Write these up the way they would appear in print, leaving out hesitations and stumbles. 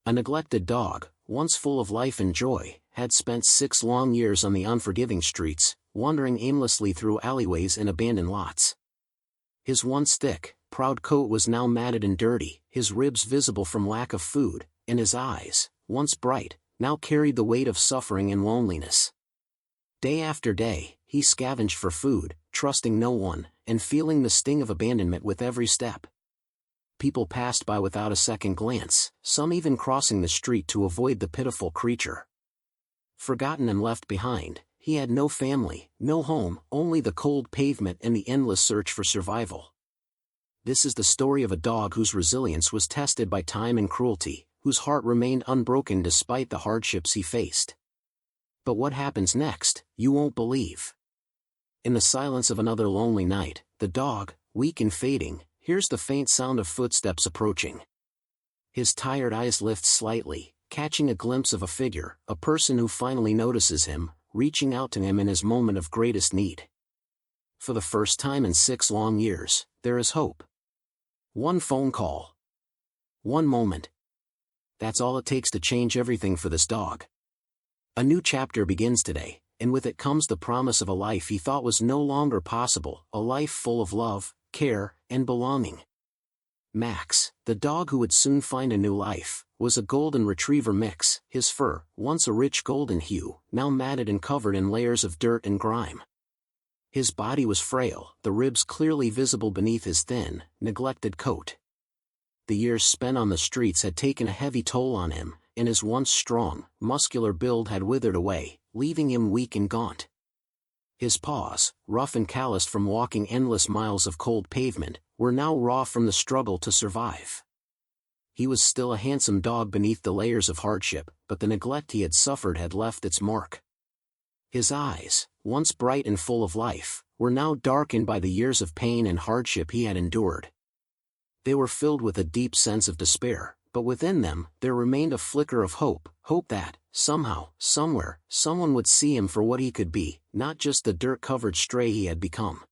A neglected dog, once full of life and joy, had spent 6 long years on the unforgiving streets, wandering aimlessly through alleyways and abandoned lots. His once thick, proud coat was now matted and dirty, his ribs visible from lack of food, and his eyes, once bright, now carried the weight of suffering and loneliness. Day after day, he scavenged for food, trusting no one, and feeling the sting of abandonment with every step. People passed by without a second glance, some even crossing the street to avoid the pitiful creature. Forgotten and left behind, he had no family, no home, only the cold pavement and the endless search for survival. This is the story of a dog whose resilience was tested by time and cruelty, whose heart remained unbroken despite the hardships he faced. But what happens next, you won't believe. In the silence of another lonely night, the dog, weak and fading, hears the faint sound of footsteps approaching. His tired eyes lift slightly, catching a glimpse of a figure, a person who finally notices him, reaching out to him in his moment of greatest need. For the first time in 6 long years, there is hope. One phone call. One moment. That's all it takes to change everything for this dog. A new chapter begins today, and with it comes the promise of a life he thought was no longer possible, a life full of love, care, and belonging. Max, the dog who would soon find a new life, was a golden retriever mix, his fur, once a rich golden hue, now matted and covered in layers of dirt and grime. His body was frail, the ribs clearly visible beneath his thin, neglected coat. The years spent on the streets had taken a heavy toll on him, and his once strong, muscular build had withered away, leaving him weak and gaunt. His paws, rough and calloused from walking endless miles of cold pavement, were now raw from the struggle to survive. He was still a handsome dog beneath the layers of hardship, but the neglect he had suffered had left its mark. His eyes, once bright and full of life, were now darkened by the years of pain and hardship he had endured. They were filled with a deep sense of despair, but within them, there remained a flicker of hope, hope that, somehow, somewhere, someone would see him for what he could be, not just the dirt-covered stray he had become.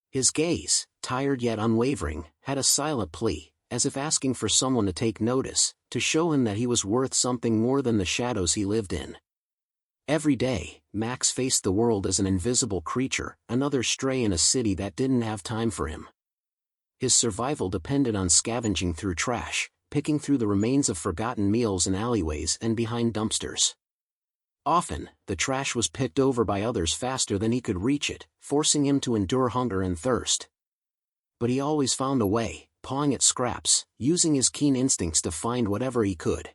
His gaze, tired yet unwavering, had a silent plea, as if asking for someone to take notice, to show him that he was worth something more than the shadows he lived in. Every day, Max faced the world as an invisible creature, another stray in a city that didn't have time for him. His survival depended on scavenging through trash, picking through the remains of forgotten meals in alleyways and behind dumpsters. Often, the trash was picked over by others faster than he could reach it, forcing him to endure hunger and thirst. But he always found a way, pawing at scraps, using his keen instincts to find whatever he could.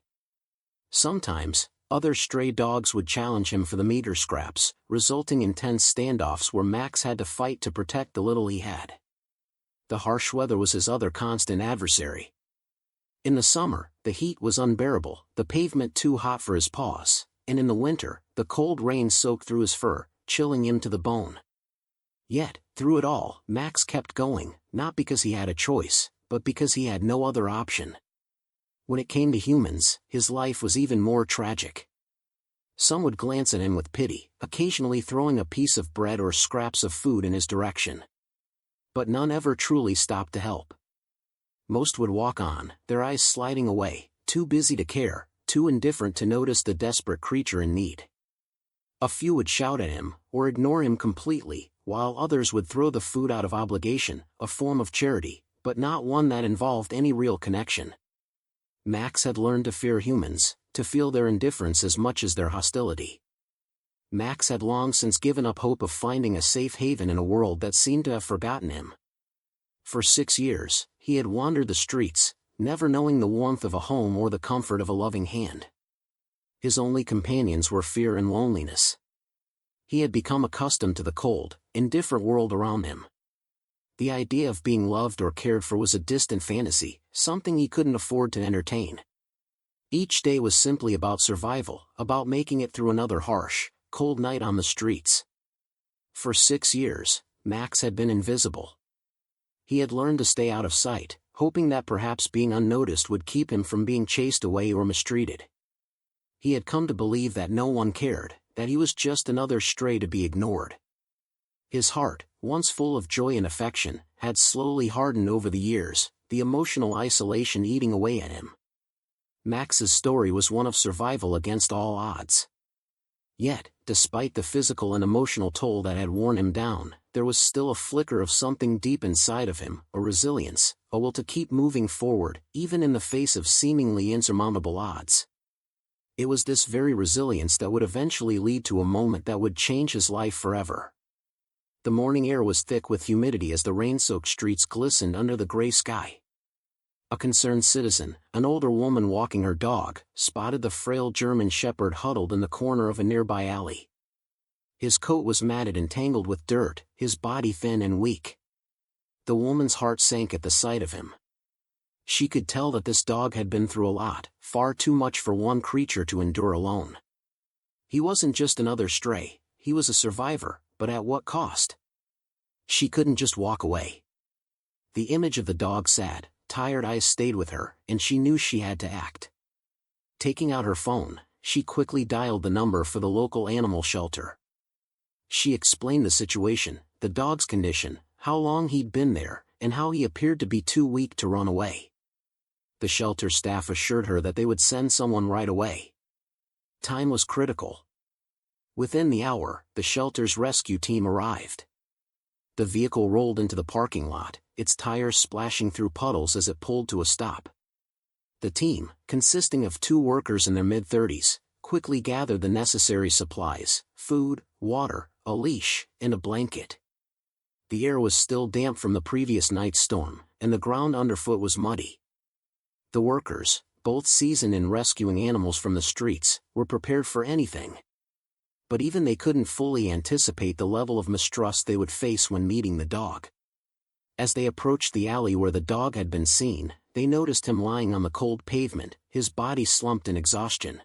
Sometimes, other stray dogs would challenge him for the meager scraps, resulting in tense standoffs where Max had to fight to protect the little he had. The harsh weather was his other constant adversary. In the summer, the heat was unbearable, the pavement too hot for his paws, and in the winter, the cold rain soaked through his fur, chilling him to the bone. Yet, through it all, Max kept going, not because he had a choice, but because he had no other option. When it came to humans, his life was even more tragic. Some would glance at him with pity, occasionally throwing a piece of bread or scraps of food in his direction. But none ever truly stopped to help. Most would walk on, their eyes sliding away, too busy to care, too indifferent to notice the desperate creature in need. A few would shout at him, or ignore him completely, while others would throw the food out of obligation, a form of charity, but not one that involved any real connection. Max had learned to fear humans, to feel their indifference as much as their hostility. Max had long since given up hope of finding a safe haven in a world that seemed to have forgotten him. For 6 years, he had wandered the streets, never knowing the warmth of a home or the comfort of a loving hand. His only companions were fear and loneliness. He had become accustomed to the cold, indifferent world around him. The idea of being loved or cared for was a distant fantasy, something he couldn't afford to entertain. Each day was simply about survival, about making it through another harsh, cold night on the streets. For 6 years, Max had been invisible. He had learned to stay out of sight, hoping that perhaps being unnoticed would keep him from being chased away or mistreated. He had come to believe that no one cared, that he was just another stray to be ignored. His heart, once full of joy and affection, had slowly hardened over the years, the emotional isolation eating away at him. Max's story was one of survival against all odds. Yet, despite the physical and emotional toll that had worn him down, there was still a flicker of something deep inside of him, a resilience, a will to keep moving forward, even in the face of seemingly insurmountable odds. It was this very resilience that would eventually lead to a moment that would change his life forever. The morning air was thick with humidity as the rain-soaked streets glistened under the gray sky. A concerned citizen, an older woman walking her dog, spotted the frail German shepherd huddled in the corner of a nearby alley. His coat was matted and tangled with dirt, his body thin and weak. The woman's heart sank at the sight of him. She could tell that this dog had been through a lot, far too much for one creature to endure alone. He wasn't just another stray, he was a survivor, but at what cost? She couldn't just walk away. The image of the dog's sad, tired eyes stayed with her, and she knew she had to act. Taking out her phone, she quickly dialed the number for the local animal shelter. She explained the situation, the dog's condition, how long he'd been there, and how he appeared to be too weak to run away. The shelter staff assured her that they would send someone right away. Time was critical. Within the hour, the shelter's rescue team arrived. The vehicle rolled into the parking lot, its tires splashing through puddles as it pulled to a stop. The team, consisting of 2 workers in their mid-30s, quickly gathered the necessary supplies: food, water, a leash, and a blanket. The air was still damp from the previous night's storm, and the ground underfoot was muddy. The workers, both seasoned in rescuing animals from the streets, were prepared for anything. But even they couldn't fully anticipate the level of mistrust they would face when meeting the dog. As they approached the alley where the dog had been seen, they noticed him lying on the cold pavement, his body slumped in exhaustion.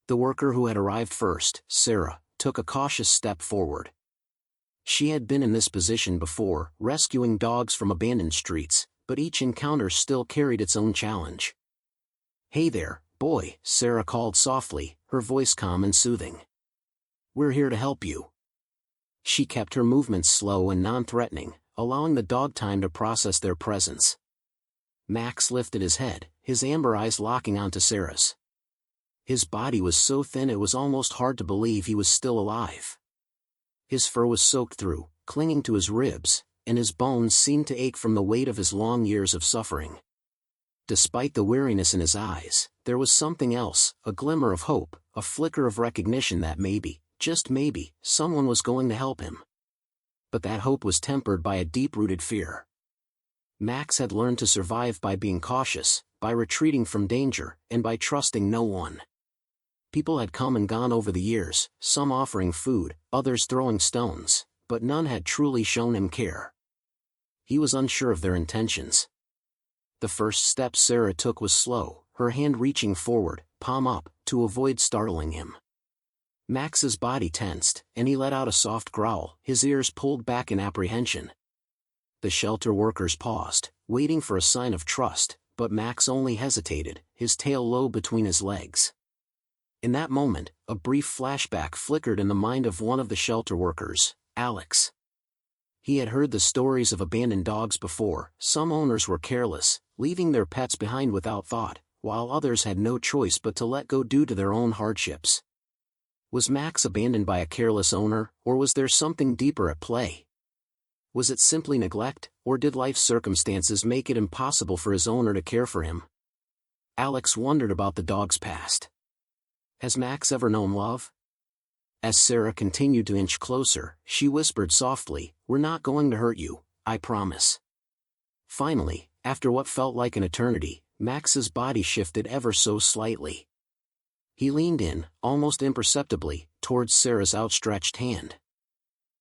The worker who had arrived first, Sarah, took a cautious step forward. She had been in this position before, rescuing dogs from abandoned streets, but each encounter still carried its own challenge. "Hey there, boy," Sarah called softly, her voice calm and soothing. "We're here to help you." She kept her movements slow and non-threatening, allowing the dog time to process their presence. Max lifted his head, his amber eyes locking onto Sarah's. His body was so thin it was almost hard to believe he was still alive. His fur was soaked through, clinging to his ribs, and his bones seemed to ache from the weight of his long years of suffering. Despite the weariness in his eyes, there was something else, a glimmer of hope, a flicker of recognition that maybe, just maybe, someone was going to help him. But that hope was tempered by a deep-rooted fear. Max had learned to survive by being cautious, by retreating from danger, and by trusting no one. People had come and gone over the years, some offering food, others throwing stones, but none had truly shown him care. He was unsure of their intentions. The first step Sarah took was slow, her hand reaching forward, palm up, to avoid startling him. Max's body tensed, and he let out a soft growl, his ears pulled back in apprehension. The shelter workers paused, waiting for a sign of trust, but Max only hesitated, his tail low between his legs. In that moment, a brief flashback flickered in the mind of one of the shelter workers, Alex. He had heard the stories of abandoned dogs before. Some owners were careless, leaving their pets behind without thought, while others had no choice but to let go due to their own hardships. Was Max abandoned by a careless owner, or was there something deeper at play? Was it simply neglect, or did life's circumstances make it impossible for his owner to care for him? Alex wondered about the dog's past. Has Max ever known love? As Sarah continued to inch closer, she whispered softly, "We're not going to hurt you, I promise." Finally, after what felt like an eternity, Max's body shifted ever so slightly. He leaned in, almost imperceptibly, towards Sarah's outstretched hand.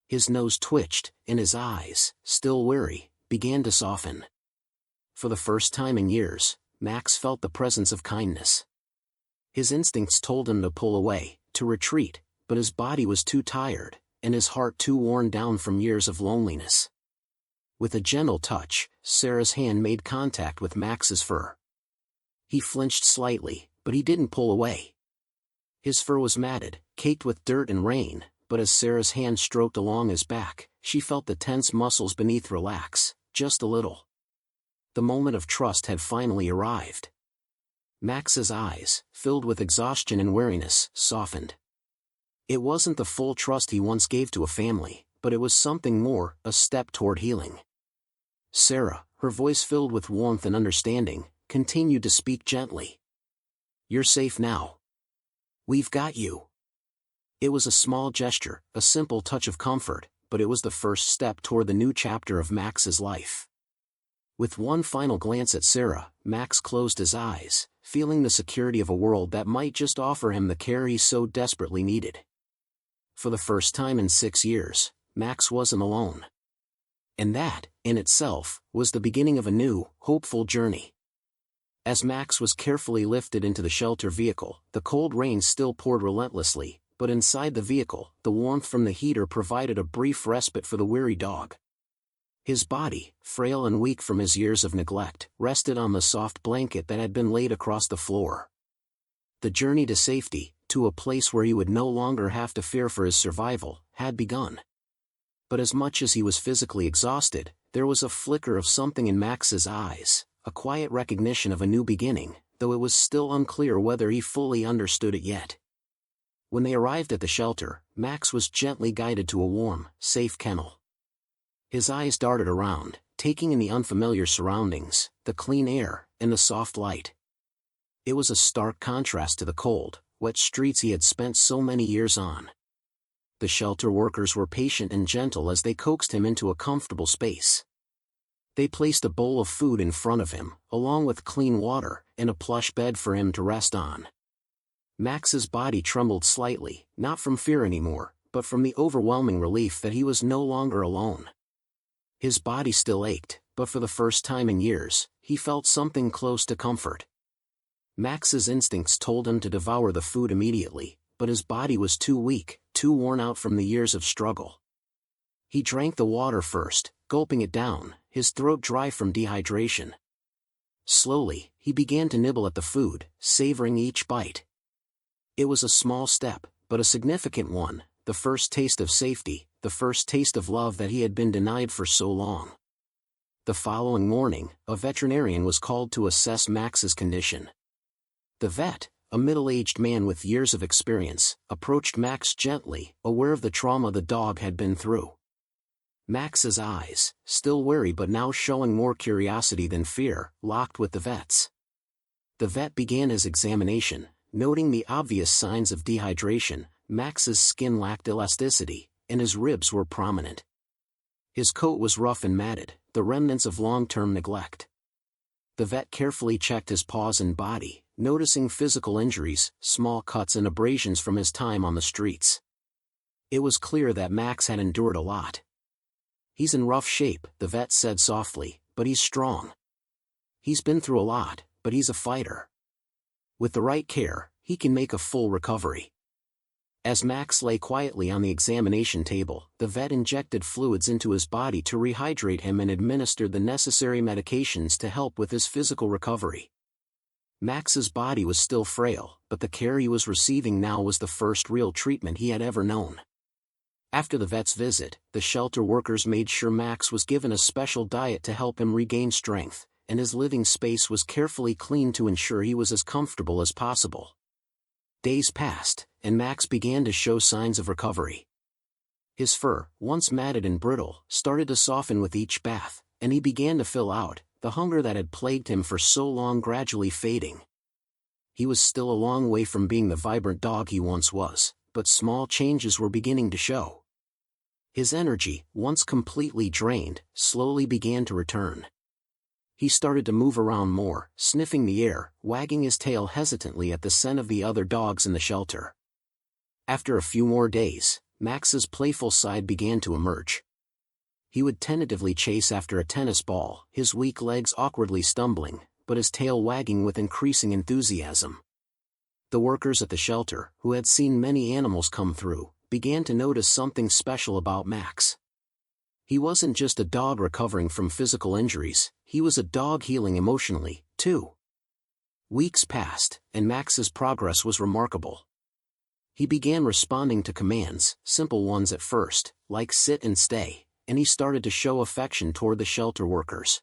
His nose twitched, and his eyes, still wary, began to soften. For the first time in years, Max felt the presence of kindness. His instincts told him to pull away, to retreat, but his body was too tired, and his heart too worn down from years of loneliness. With a gentle touch, Sarah's hand made contact with Max's fur. He flinched slightly, but he didn't pull away. His fur was matted, caked with dirt and rain, but as Sarah's hand stroked along his back, she felt the tense muscles beneath relax, just a little. The moment of trust had finally arrived. Max's eyes, filled with exhaustion and weariness, softened. It wasn't the full trust he once gave to a family, but it was something more, a step toward healing. Sarah, her voice filled with warmth and understanding, continued to speak gently. "You're safe now. We've got you." It was a small gesture, a simple touch of comfort, but it was the first step toward the new chapter of Max's life. With one final glance at Sarah, Max closed his eyes, feeling the security of a world that might just offer him the care he so desperately needed. For the first time in 6 years, Max wasn't alone. And that, in itself, was the beginning of a new, hopeful journey. As Max was carefully lifted into the shelter vehicle, the cold rain still poured relentlessly, but inside the vehicle, the warmth from the heater provided a brief respite for the weary dog. His body, frail and weak from his years of neglect, rested on the soft blanket that had been laid across the floor. The journey to safety, to a place where he would no longer have to fear for his survival, had begun. But as much as he was physically exhausted, there was a flicker of something in Max's eyes, a quiet recognition of a new beginning, though it was still unclear whether he fully understood it yet. When they arrived at the shelter, Max was gently guided to a warm, safe kennel. His eyes darted around, taking in the unfamiliar surroundings, the clean air, and the soft light. It was a stark contrast to the cold, wet streets he had spent so many years on. The shelter workers were patient and gentle as they coaxed him into a comfortable space. They placed a bowl of food in front of him, along with clean water, and a plush bed for him to rest on. Max's body trembled slightly, not from fear anymore, but from the overwhelming relief that he was no longer alone. His body still ached, but for the first time in years, he felt something close to comfort. Max's instincts told him to devour the food immediately, but his body was too weak, too worn out from the years of struggle. He drank the water first, gulping it down, his throat dry from dehydration. Slowly, he began to nibble at the food, savoring each bite. It was a small step, but a significant one, the first taste of safety, the first taste of love that he had been denied for so long. The following morning, a veterinarian was called to assess Max's condition. The vet, a middle-aged man with years of experience, approached Max gently, aware of the trauma the dog had been through. Max's eyes, still wary but now showing more curiosity than fear, locked with the vet's. The vet began his examination, noting the obvious signs of dehydration. Max's skin lacked elasticity, and his ribs were prominent. His coat was rough and matted, the remnants of long-term neglect. The vet carefully checked his paws and body, noticing physical injuries, small cuts and abrasions from his time on the streets. It was clear that Max had endured a lot. "He's in rough shape," the vet said softly, "but he's strong. He's been through a lot, but he's a fighter. With the right care, he can make a full recovery." As Max lay quietly on the examination table, the vet injected fluids into his body to rehydrate him and administered the necessary medications to help with his physical recovery. Max's body was still frail, but the care he was receiving now was the first real treatment he had ever known. After the vet's visit, the shelter workers made sure Max was given a special diet to help him regain strength, and his living space was carefully cleaned to ensure he was as comfortable as possible. Days passed, and Max began to show signs of recovery. His fur, once matted and brittle, started to soften with each bath, and he began to fill out, the hunger that had plagued him for so long gradually fading. He was still a long way from being the vibrant dog he once was, but small changes were beginning to show. His energy, once completely drained, slowly began to return. He started to move around more, sniffing the air, wagging his tail hesitantly at the scent of the other dogs in the shelter. After a few more days, Max's playful side began to emerge. He would tentatively chase after a tennis ball, his weak legs awkwardly stumbling, but his tail wagging with increasing enthusiasm. The workers at the shelter, who had seen many animals come through, began to notice something special about Max. He wasn't just a dog recovering from physical injuries, he was a dog healing emotionally, too. Weeks passed, and Max's progress was remarkable. He began responding to commands, simple ones at first, like sit and stay, and he started to show affection toward the shelter workers.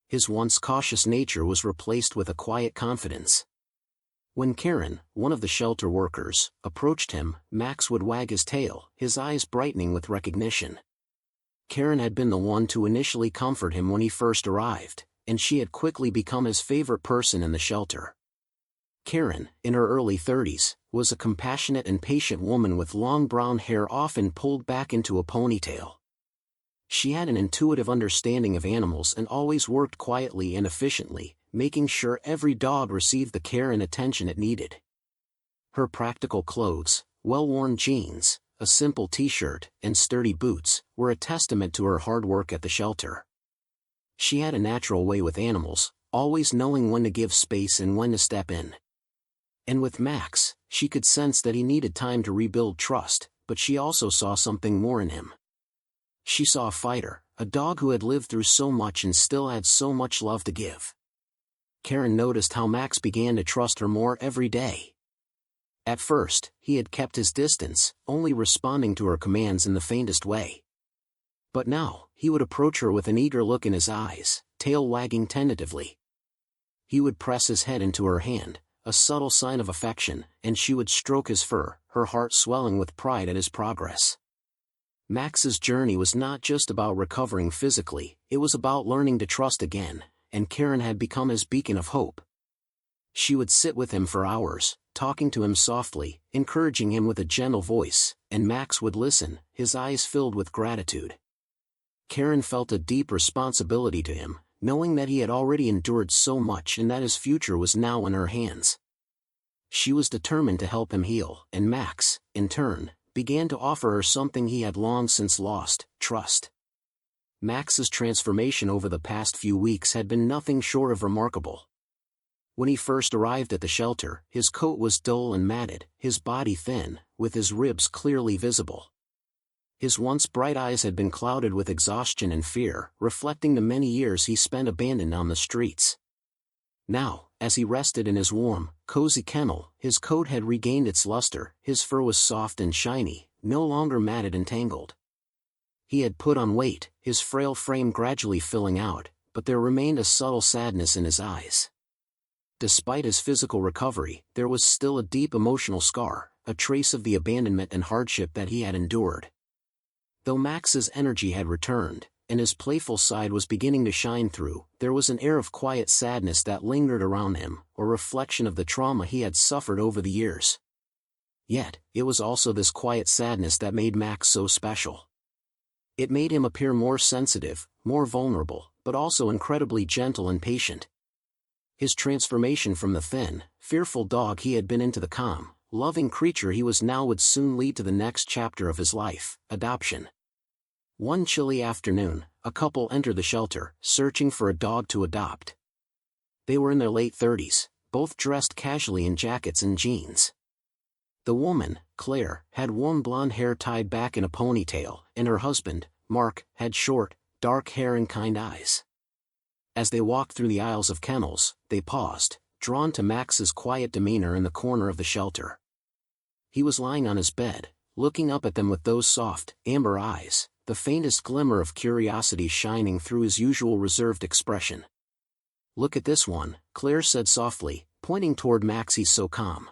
His once cautious nature was replaced with a quiet confidence. When Karen, one of the shelter workers, approached him, Max would wag his tail, his eyes brightening with recognition. Karen had been the one to initially comfort him when he first arrived, and she had quickly become his favorite person in the shelter. Karen, in her early 30s, was a compassionate and patient woman with long brown hair often pulled back into a ponytail. She had an intuitive understanding of animals and always worked quietly and efficiently, making sure every dog received the care and attention it needed. Her practical clothes, well-worn jeans, a simple t-shirt, and sturdy boots, were a testament to her hard work at the shelter. She had a natural way with animals, always knowing when to give space and when to step in. And with Max, she could sense that he needed time to rebuild trust, but she also saw something more in him. She saw a fighter, a dog who had lived through so much and still had so much love to give. Karen noticed how Max began to trust her more every day. At first, he had kept his distance, only responding to her commands in the faintest way. But now, he would approach her with an eager look in his eyes, tail wagging tentatively. He would press his head into her hand, a subtle sign of affection, and she would stroke his fur, her heart swelling with pride at his progress. Max's journey was not just about recovering physically, it was about learning to trust again, and Karen had become his beacon of hope. She would sit with him for hours, talking to him softly, encouraging him with a gentle voice, and Max would listen, his eyes filled with gratitude. Karen felt a deep responsibility to him, knowing that he had already endured so much and that his future was now in her hands. She was determined to help him heal, and Max, in turn, began to offer her something he had long since lost: trust. Max's transformation over the past few weeks had been nothing short of remarkable. When he first arrived at the shelter, his coat was dull and matted, his body thin, with his ribs clearly visible. His once bright eyes had been clouded with exhaustion and fear, reflecting the many years he spent abandoned on the streets. Now, as he rested in his warm, cozy kennel, his coat had regained its luster, his fur was soft and shiny, no longer matted and tangled. He had put on weight, his frail frame gradually filling out, but there remained a subtle sadness in his eyes. Despite his physical recovery, there was still a deep emotional scar, a trace of the abandonment and hardship that he had endured. Though Max's energy had returned, and his playful side was beginning to shine through, there was an air of quiet sadness that lingered around him, a reflection of the trauma he had suffered over the years. Yet, it was also this quiet sadness that made Max so special. It made him appear more sensitive, more vulnerable, but also incredibly gentle and patient. His transformation from the thin, fearful dog he had been into the calm, loving creature he was now would soon lead to the next chapter of his life: adoption. One chilly afternoon, a couple entered the shelter, searching for a dog to adopt. They were in their late 30s, both dressed casually in jackets and jeans. The woman, Claire, had warm blonde hair tied back in a ponytail, and her husband, Mark, had short, dark hair and kind eyes. As they walked through the aisles of kennels, they paused, drawn to Max's quiet demeanor in the corner of the shelter. He was lying on his bed, looking up at them with those soft, amber eyes, the faintest glimmer of curiosity shining through his usual reserved expression. "Look at this one," Claire said softly, pointing toward Max. "He's so calm."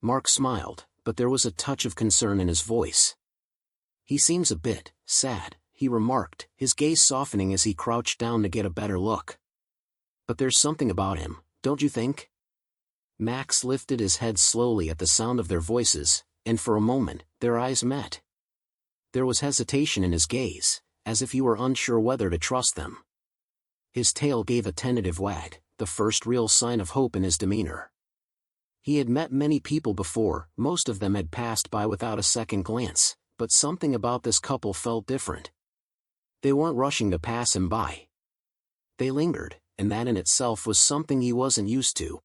Mark smiled, but there was a touch of concern in his voice. "He seems a bit sad," he remarked, his gaze softening as he crouched down to get a better look. "But there's something about him, don't you think?" Max lifted his head slowly at the sound of their voices, and for a moment, their eyes met. There was hesitation in his gaze, as if he were unsure whether to trust them. His tail gave a tentative wag, the first real sign of hope in his demeanor. He had met many people before, most of them had passed by without a second glance, but something about this couple felt different. They weren't rushing to pass him by. They lingered, and that in itself was something he wasn't used to.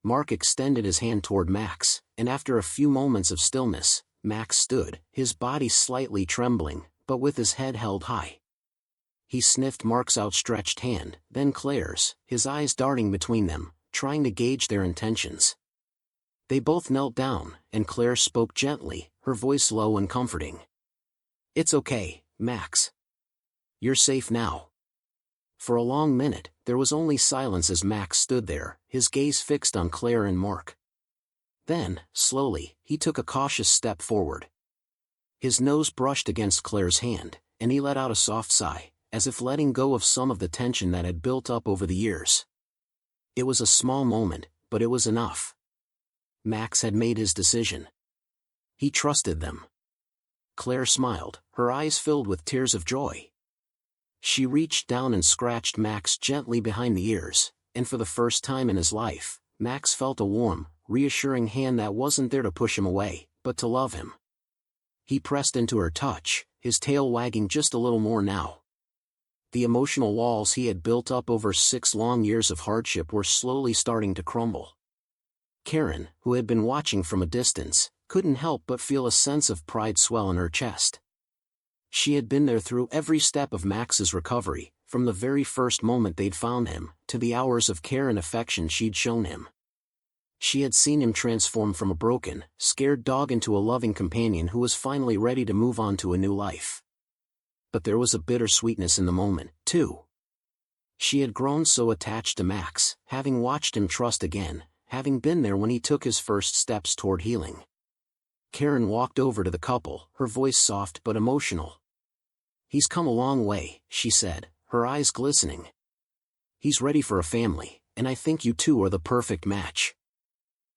Mark extended his hand toward Max, and after a few moments of stillness, Max stood, his body slightly trembling, but with his head held high. He sniffed Mark's outstretched hand, then Claire's, his eyes darting between them, trying to gauge their intentions. They both knelt down, and Claire spoke gently, her voice low and comforting. "It's okay, Max. You're safe now." For a long minute, there was only silence as Max stood there, his gaze fixed on Claire and Mark. Then, slowly, he took a cautious step forward. His nose brushed against Claire's hand, and he let out a soft sigh, as if letting go of some of the tension that had built up over the years. It was a small moment, but it was enough. Max had made his decision. He trusted them. Claire smiled, her eyes filled with tears of joy. She reached down and scratched Max gently behind the ears, and for the first time in his life, Max felt a warm, reassuring hand that wasn't there to push him away, but to love him. He pressed into her touch, his tail wagging just a little more now. The emotional walls he had built up over 6 long years of hardship were slowly starting to crumble. Karen, who had been watching from a distance, couldn't help but feel a sense of pride swell in her chest. She had been there through every step of Max's recovery, from the very first moment they'd found him, to the hours of care and affection she'd shown him. She had seen him transform from a broken, scared dog into a loving companion who was finally ready to move on to a new life. But there was a bittersweetness in the moment, too. She had grown so attached to Max, having watched him trust again, having been there when he took his first steps toward healing. Karen walked over to the couple, her voice soft but emotional. "He's come a long way," she said, her eyes glistening. "He's ready for a family, and I think you two are the perfect match."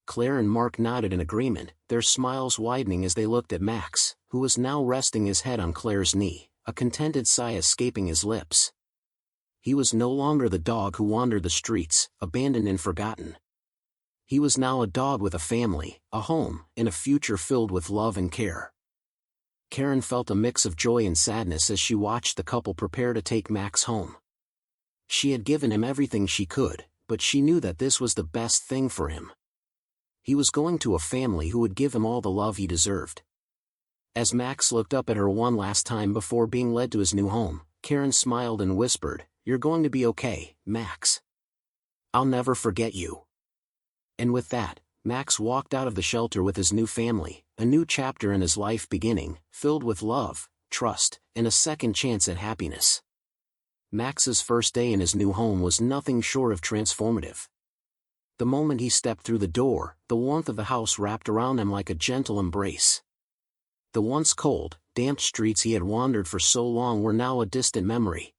Claire and Mark nodded in agreement, their smiles widening as they looked at Max, who was now resting his head on Claire's knee, a contented sigh escaping his lips. He was no longer the dog who wandered the streets, abandoned and forgotten. He was now a dog with a family, a home, and a future filled with love and care. Karen felt a mix of joy and sadness as she watched the couple prepare to take Max home. She had given him everything she could, but she knew that this was the best thing for him. He was going to a family who would give him all the love he deserved. As Max looked up at her one last time before being led to his new home, Karen smiled and whispered, "You're going to be okay, Max. I'll never forget you." And with that, Max walked out of the shelter with his new family, a new chapter in his life beginning, filled with love, trust, and a second chance at happiness. Max's first day in his new home was nothing short of transformative. The moment he stepped through the door, the warmth of the house wrapped around him like a gentle embrace. The once cold, damp streets he had wandered for so long were now a distant memory.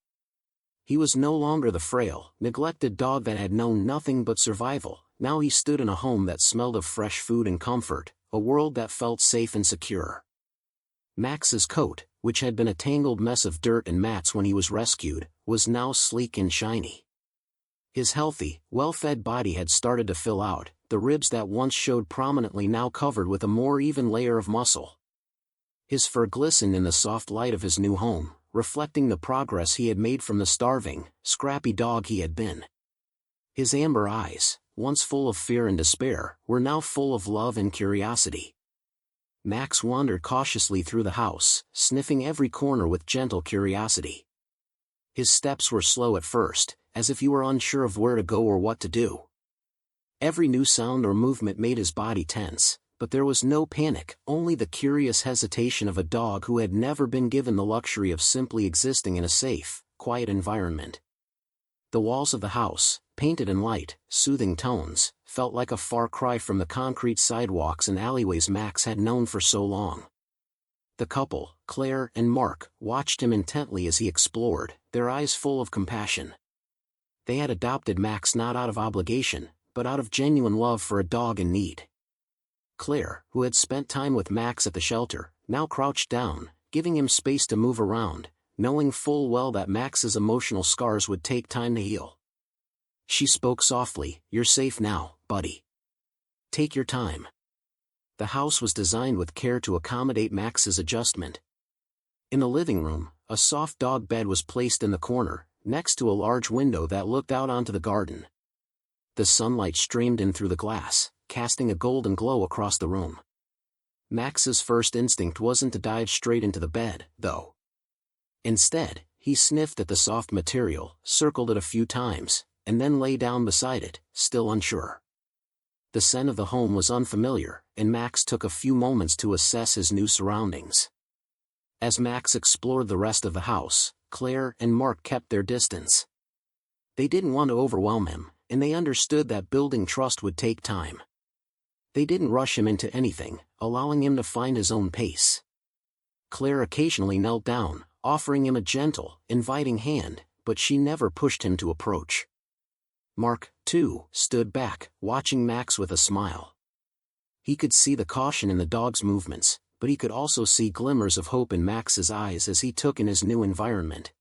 He was no longer the frail, neglected dog that had known nothing but survival. Now he stood in a home that smelled of fresh food and comfort, a world that felt safe and secure. Max's coat, which had been a tangled mess of dirt and mats when he was rescued, was now sleek and shiny. His healthy, well-fed body had started to fill out, the ribs that once showed prominently now covered with a more even layer of muscle. His fur glistened in the soft light of his new home, reflecting the progress he had made from the starving, scrappy dog he had been. His amber eyes, once full of fear and despair, were now full of love and curiosity. Max wandered cautiously through the house, sniffing every corner with gentle curiosity. His steps were slow at first, as if he were unsure of where to go or what to do. Every new sound or movement made his body tense, but there was no panic, only the curious hesitation of a dog who had never been given the luxury of simply existing in a safe, quiet environment. The walls of the house, painted in light, soothing tones, felt like a far cry from the concrete sidewalks and alleyways Max had known for so long. The couple, Claire and Mark, watched him intently as he explored, their eyes full of compassion. They had adopted Max not out of obligation, but out of genuine love for a dog in need. Claire, who had spent time with Max at the shelter, now crouched down, giving him space to move around, knowing full well that Max's emotional scars would take time to heal. She spoke softly, "You're safe now, buddy. Take your time." The house was designed with care to accommodate Max's adjustment. In the living room, a soft dog bed was placed in the corner, next to a large window that looked out onto the garden. The sunlight streamed in through the glass, casting a golden glow across the room. Max's first instinct wasn't to dive straight into the bed, though. Instead, he sniffed at the soft material, circled it a few times, and then lay down beside it, still unsure. The scent of the home was unfamiliar, and Max took a few moments to assess his new surroundings. As Max explored the rest of the house, Claire and Mark kept their distance. They didn't want to overwhelm him, and they understood that building trust would take time. They didn't rush him into anything, allowing him to find his own pace. Claire occasionally knelt down, offering him a gentle, inviting hand, but she never pushed him to approach. Mark, too, stood back, watching Max with a smile. He could see the caution in the dog's movements, but he could also see glimmers of hope in Max's eyes as he took in his new environment.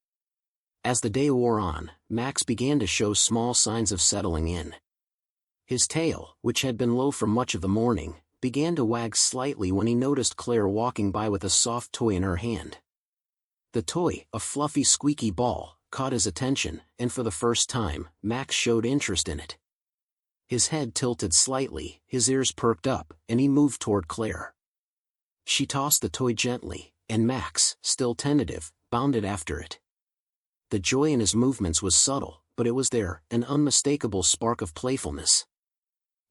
As the day wore on, Max began to show small signs of settling in. His tail, which had been low for much of the morning, began to wag slightly when he noticed Claire walking by with a soft toy in her hand. The toy, a fluffy squeaky ball, caught his attention, and for the first time, Max showed interest in it. His head tilted slightly, his ears perked up, and he moved toward Claire. She tossed the toy gently, and Max, still tentative, bounded after it. The joy in his movements was subtle, but it was there, an unmistakable spark of playfulness.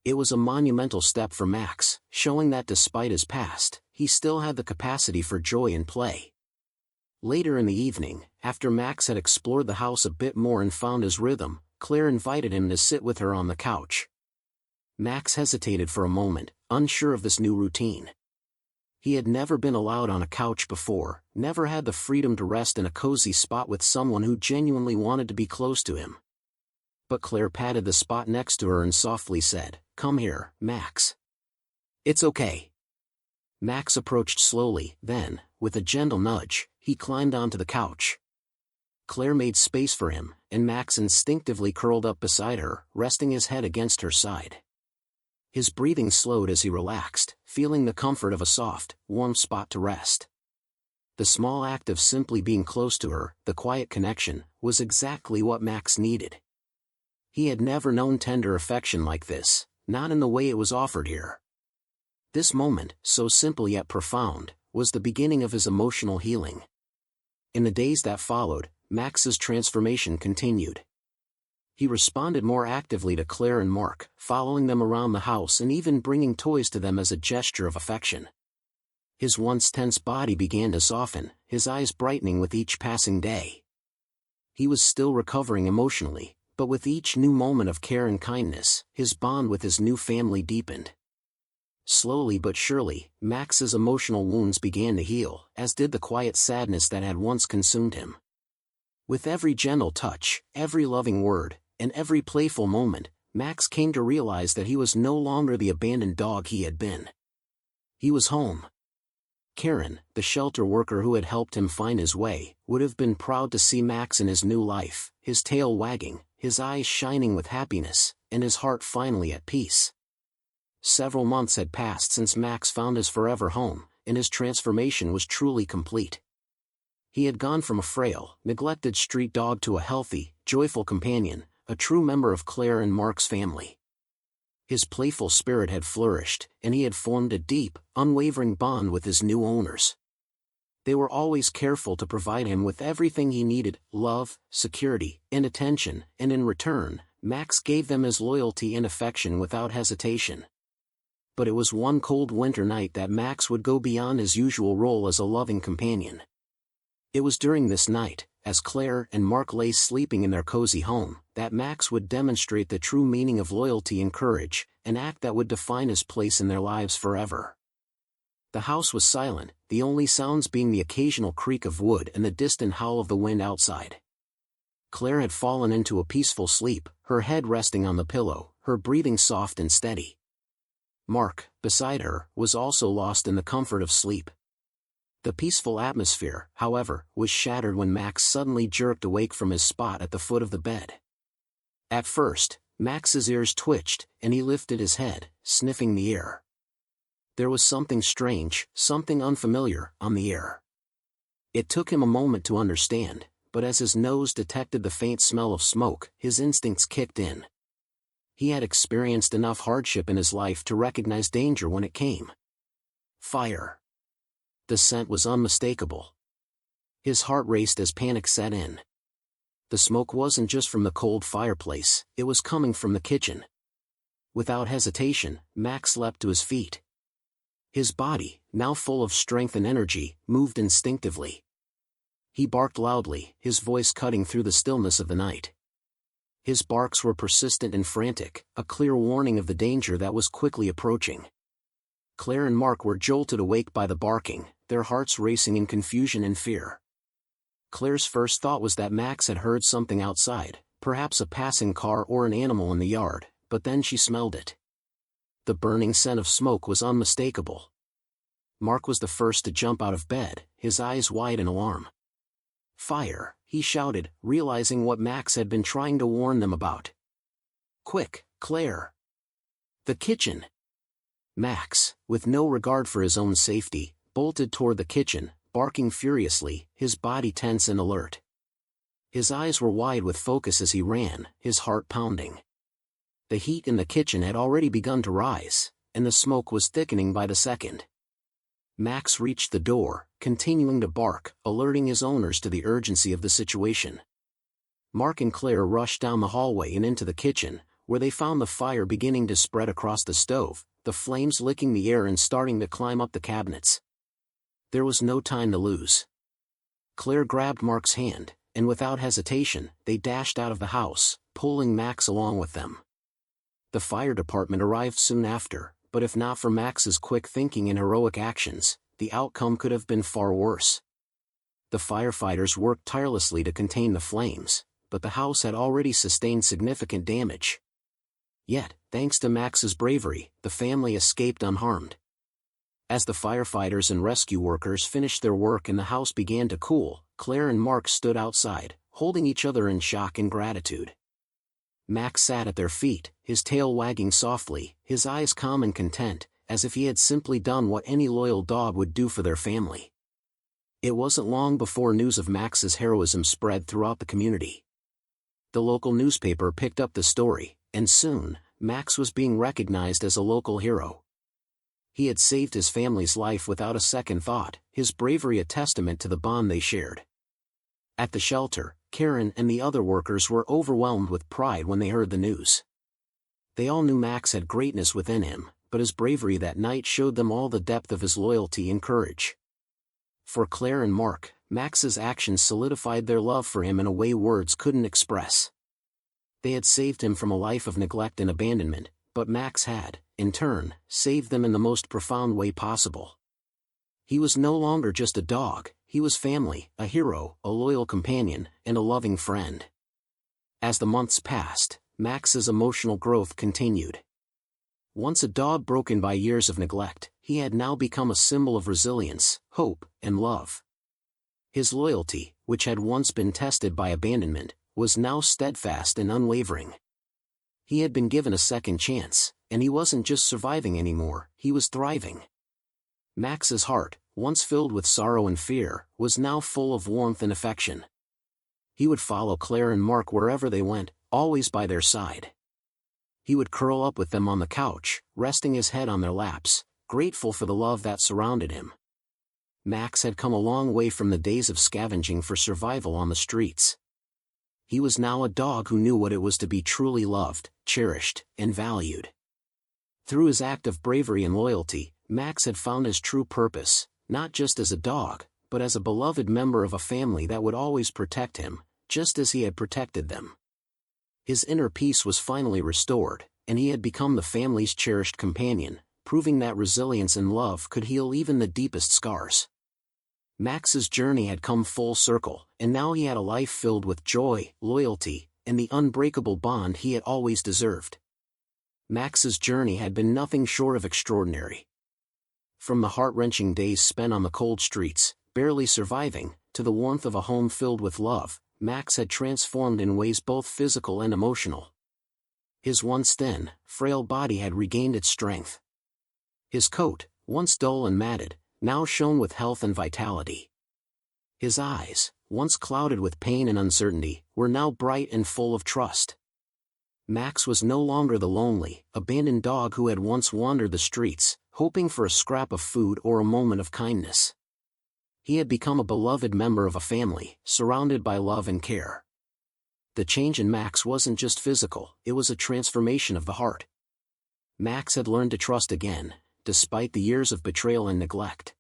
It was a monumental step for Max, showing that despite his past, he still had the capacity for joy and play. Later in the evening, after Max had explored the house a bit more and found his rhythm, Claire invited him to sit with her on the couch. Max hesitated for a moment, unsure of this new routine. He had never been allowed on a couch before, never had the freedom to rest in a cozy spot with someone who genuinely wanted to be close to him. But Claire patted the spot next to her and softly said, "Come here, Max." "It's okay." Max approached slowly, then, with a gentle nudge, he climbed onto the couch. Claire made space for him, and Max instinctively curled up beside her, resting his head against her side. His breathing slowed as he relaxed, feeling the comfort of a soft, warm spot to rest. The small act of simply being close to her, the quiet connection, was exactly what Max needed. He had never known tender affection like this, not in the way it was offered here. This moment, so simple yet profound, was the beginning of his emotional healing. In the days that followed, Max's transformation continued. He responded more actively to Claire and Mark, following them around the house and even bringing toys to them as a gesture of affection. His once tense body began to soften, his eyes brightening with each passing day. He was still recovering emotionally, but with each new moment of care and kindness, his bond with his new family deepened. Slowly but surely, Max's emotional wounds began to heal, as did the quiet sadness that had once consumed him. With every gentle touch, every loving word, and every playful moment, Max came to realize that he was no longer the abandoned dog he had been. He was home. Karen, the shelter worker who had helped him find his way, would have been proud to see Max in his new life, his tail wagging, his eyes shining with happiness, and his heart finally at peace. Several months had passed since Max found his forever home, and his transformation was truly complete. He had gone from a frail, neglected street dog to a healthy, joyful companion, a true member of Claire and Mark's family. His playful spirit had flourished, and he had formed a deep, unwavering bond with his new owners. They were always careful to provide him with everything he needed, love, security, and attention, and in return, Max gave them his loyalty and affection without hesitation. But it was one cold winter night that Max would go beyond his usual role as a loving companion. It was during this night, as Claire and Mark lay sleeping in their cozy home, that Max would demonstrate the true meaning of loyalty and courage, an act that would define his place in their lives forever. The house was silent, the only sounds being the occasional creak of wood and the distant howl of the wind outside. Claire had fallen into a peaceful sleep, her head resting on the pillow, her breathing soft and steady. Mark, beside her, was also lost in the comfort of sleep. The peaceful atmosphere, however, was shattered when Max suddenly jerked awake from his spot at the foot of the bed. At first, Max's ears twitched, and he lifted his head, sniffing the air. There was something strange, something unfamiliar, on the air. It took him a moment to understand, but as his nose detected the faint smell of smoke, his instincts kicked in. He had experienced enough hardship in his life to recognize danger when it came. Fire. The scent was unmistakable. His heart raced as panic set in. The smoke wasn't just from the cold fireplace, it was coming from the kitchen. Without hesitation, Max leapt to his feet. His body, now full of strength and energy, moved instinctively. He barked loudly, his voice cutting through the stillness of the night. His barks were persistent and frantic, a clear warning of the danger that was quickly approaching. Claire and Mark were jolted awake by the barking, their hearts racing in confusion and fear. Claire's first thought was that Max had heard something outside, perhaps a passing car or an animal in the yard, but then she smelled it. The burning scent of smoke was unmistakable. Mark was the first to jump out of bed, his eyes wide in alarm. "Fire!" he shouted, realizing what Max had been trying to warn them about. "Quick, Claire! The kitchen!" Max, with no regard for his own safety, bolted toward the kitchen, barking furiously, his body tense and alert. His eyes were wide with focus as he ran, his heart pounding. The heat in the kitchen had already begun to rise, and the smoke was thickening by the second. Max reached the door, continuing to bark, alerting his owners to the urgency of the situation. Mark and Claire rushed down the hallway and into the kitchen, where they found the fire beginning to spread across the stove, the flames licking the air and starting to climb up the cabinets. There was no time to lose. Claire grabbed Mark's hand, and without hesitation, they dashed out of the house, pulling Max along with them. The fire department arrived soon after, but if not for Max's quick thinking and heroic actions, the outcome could have been far worse. The firefighters worked tirelessly to contain the flames, but the house had already sustained significant damage. Yet, thanks to Max's bravery, the family escaped unharmed. As the firefighters and rescue workers finished their work and the house began to cool, Claire and Mark stood outside, holding each other in shock and gratitude. Max sat at their feet, his tail wagging softly, his eyes calm and content, as if he had simply done what any loyal dog would do for their family. It wasn't long before news of Max's heroism spread throughout the community. The local newspaper picked up the story, and soon, Max was being recognized as a local hero. He had saved his family's life without a second thought, his bravery a testament to the bond they shared. At the shelter, Karen and the other workers were overwhelmed with pride when they heard the news. They all knew Max had greatness within him, but his bravery that night showed them all the depth of his loyalty and courage. For Claire and Mark, Max's actions solidified their love for him in a way words couldn't express. They had saved him from a life of neglect and abandonment, but Max had, in turn, saved them in the most profound way possible. He was no longer just a dog, he was family, a hero, a loyal companion, and a loving friend. As the months passed, Max's emotional growth continued. Once a dog broken by years of neglect, he had now become a symbol of resilience, hope, and love. His loyalty, which had once been tested by abandonment, was now steadfast and unwavering. He had been given a second chance, and he wasn't just surviving anymore, he was thriving. Max's heart, once filled with sorrow and fear, was now full of warmth and affection. He would follow Claire and Mark wherever they went, always by their side. He would curl up with them on the couch, resting his head on their laps, grateful for the love that surrounded him. Max had come a long way from the days of scavenging for survival on the streets. He was now a dog who knew what it was to be truly loved, cherished, and valued. Through his act of bravery and loyalty, Max had found his true purpose, not just as a dog, but as a beloved member of a family that would always protect him, just as he had protected them. His inner peace was finally restored, and he had become the family's cherished companion, proving that resilience and love could heal even the deepest scars. Max's journey had come full circle, and now he had a life filled with joy, loyalty, and the unbreakable bond he had always deserved. Max's journey had been nothing short of extraordinary. From the heart-wrenching days spent on the cold streets, barely surviving, to the warmth of a home filled with love, Max had transformed in ways both physical and emotional. His once thin, frail body had regained its strength. His coat, once dull and matted, now shone with health and vitality. His eyes, once clouded with pain and uncertainty, were now bright and full of trust. Max was no longer the lonely, abandoned dog who had once wandered the streets, hoping for a scrap of food or a moment of kindness. He had become a beloved member of a family, surrounded by love and care. The change in Max wasn't just physical, it was a transformation of the heart. Max had learned to trust again, despite the years of betrayal and neglect.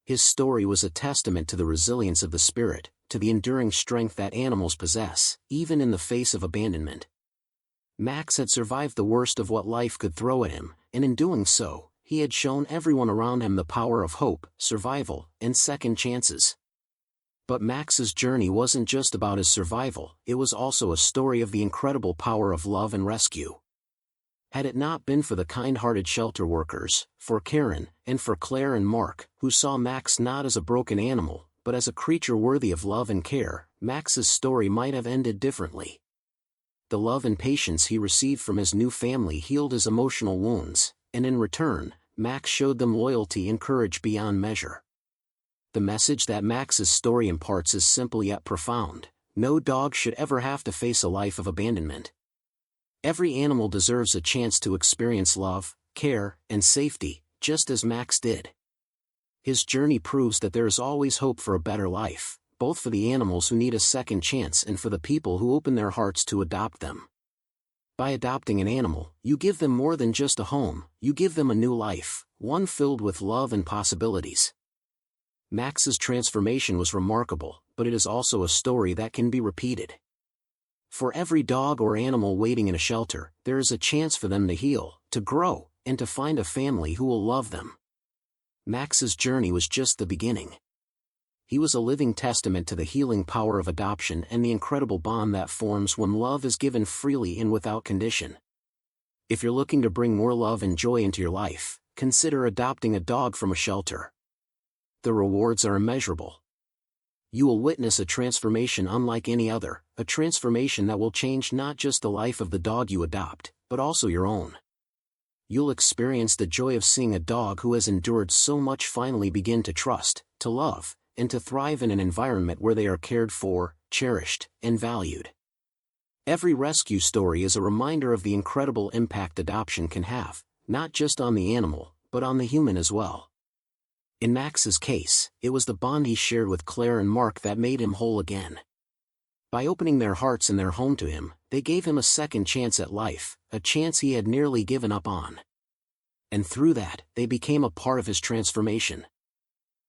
His story was a testament to the resilience of the spirit, to the enduring strength that animals possess, even in the face of abandonment. Max had survived the worst of what life could throw at him, and in doing so, he had shown everyone around him the power of hope, survival, and second chances. But Max's journey wasn't just about his survival, it was also a story of the incredible power of love and rescue. Had it not been for the kind-hearted shelter workers, for Karen, and for Claire and Mark, who saw Max not as a broken animal, but as a creature worthy of love and care, Max's story might have ended differently. The love and patience he received from his new family healed his emotional wounds, and in return, Max showed them loyalty and courage beyond measure. The message that Max's story imparts is simple yet profound: no dog should ever have to face a life of abandonment. Every animal deserves a chance to experience love, care, and safety, just as Max did. His journey proves that there is always hope for a better life, both for the animals who need a second chance and for the people who open their hearts to adopt them. By adopting an animal, you give them more than just a home, you give them a new life, one filled with love and possibilities. Max's transformation was remarkable, but it is also a story that can be repeated. For every dog or animal waiting in a shelter, there is a chance for them to heal, to grow, and to find a family who will love them. Max's journey was just the beginning. He was a living testament to the healing power of adoption and the incredible bond that forms when love is given freely and without condition. If you're looking to bring more love and joy into your life, consider adopting a dog from a shelter. The rewards are immeasurable. You will witness a transformation unlike any other, a transformation that will change not just the life of the dog you adopt, but also your own. You'll experience the joy of seeing a dog who has endured so much finally begin to trust, to love, and to thrive in an environment where they are cared for, cherished, and valued. Every rescue story is a reminder of the incredible impact adoption can have, not just on the animal, but on the human as well. In Max's case, it was the bond he shared with Claire and Mark that made him whole again. By opening their hearts and their home to him, they gave him a second chance at life, a chance he had nearly given up on. And through that, they became a part of his transformation.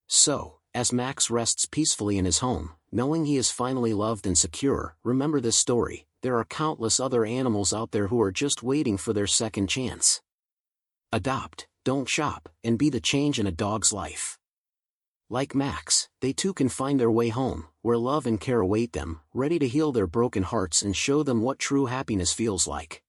So, as Max rests peacefully in his home, knowing he is finally loved and secure, remember this story: there are countless other animals out there who are just waiting for their second chance. Adopt, don't shop, and be the change in a dog's life. Like Max, they too can find their way home, where love and care await them, ready to heal their broken hearts and show them what true happiness feels like.